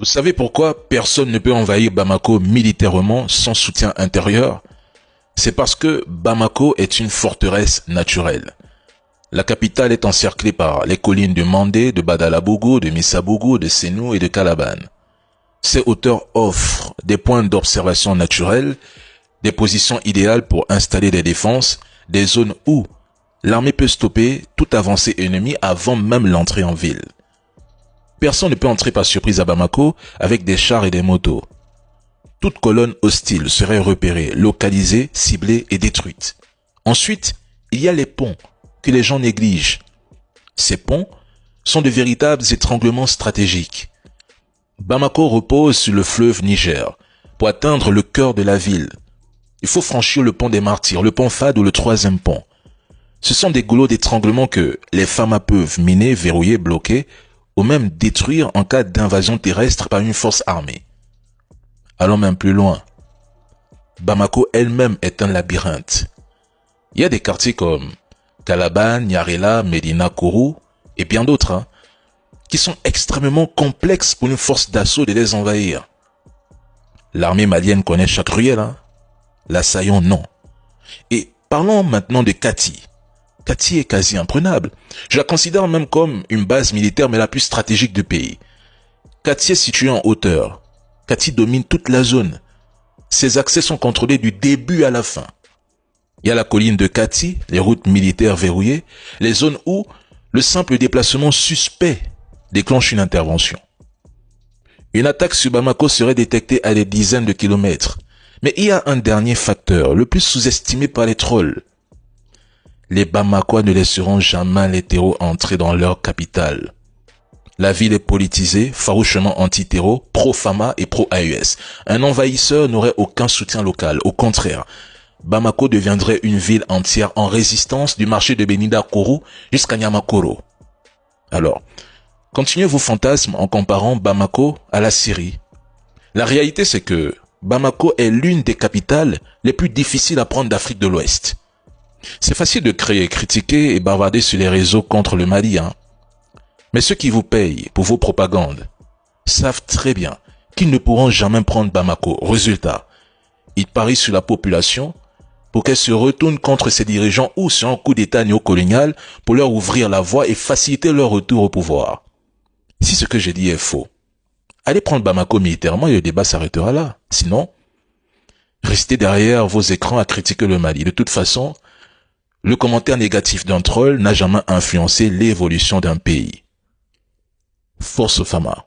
savez pourquoi personne ne peut envahir Bamako militairement sans soutien intérieur? C'est parce que Bamako est une forteresse naturelle. La capitale est encerclée par les collines de Mandé, de Badalabougou, de Missabougou, de Sénou et de Calaban. Ces hauteurs offrent des points d'observation naturels, des positions idéales pour installer des défenses, des zones où l'armée peut stopper toute avancée ennemie avant même l'entrée en ville. Personne ne peut entrer par surprise à Bamako avec des chars et des motos. Toute colonne hostile serait repérée, localisée, ciblée et détruite. Ensuite, il y a les ponts que les gens négligent. Ces ponts sont de véritables étranglements stratégiques. Bamako repose sur le fleuve Niger. Pour atteindre le cœur de la ville, il faut franchir le pont des Martyrs, le pont Fad ou le troisième pont. Ce sont des goulots d'étranglement que les FAMA peuvent miner, verrouiller, bloquer ou même détruire en cas d'invasion terrestre par une force armée. Allons même plus loin. Bamako elle-même est un labyrinthe. Il y a des quartiers comme Calaban, Nyarela, Medina, Kourou et bien d'autres qui sont extrêmement complexes pour une force d'assaut de les envahir. L'armée malienne connaît chaque ruelle, l'assaillant non. Et parlons maintenant de Kati. Kati est quasi imprenable. Je la considère même comme une base militaire mais la plus stratégique du pays. Kati est située en hauteur. Kati domine toute la zone. Ses accès sont contrôlés du début à la fin. Il y a la colline de Kati, les routes militaires verrouillées, les zones où le simple déplacement suspect déclenche une intervention. Une attaque sur Bamako serait détectée à des dizaines de kilomètres. Mais il y a un dernier facteur, le plus sous-estimé par les trolls. Les Bamakois ne laisseront jamais les terreaux entrer dans leur capitale. La ville est politisée, farouchement anti-terreau, pro-FAMA et pro-AES. Un envahisseur n'aurait aucun soutien local. Au contraire, Bamako deviendrait une ville entière en résistance du marché de Benida Kourou jusqu'à Nyamakoro. Alors, continuez vos fantasmes en comparant Bamako à la Syrie. La réalité, c'est que Bamako est l'une des capitales les plus difficiles à prendre d'Afrique de l'Ouest. C'est facile de créer, critiquer et bavarder sur les réseaux contre le Mali, Mais ceux qui vous payent pour vos propagandes savent très bien qu'ils ne pourront jamais prendre Bamako. Résultat, ils parient sur la population pour qu'elle se retourne contre ses dirigeants ou sur un coup d'état néocolonial pour leur ouvrir la voie et faciliter leur retour au pouvoir. Si ce que j'ai dit est faux, allez prendre Bamako militairement et le débat s'arrêtera là. Sinon, restez derrière vos écrans à critiquer le Mali. De toute façon, le commentaire négatif d'un troll n'a jamais influencé l'évolution d'un pays. Force aux FAMA.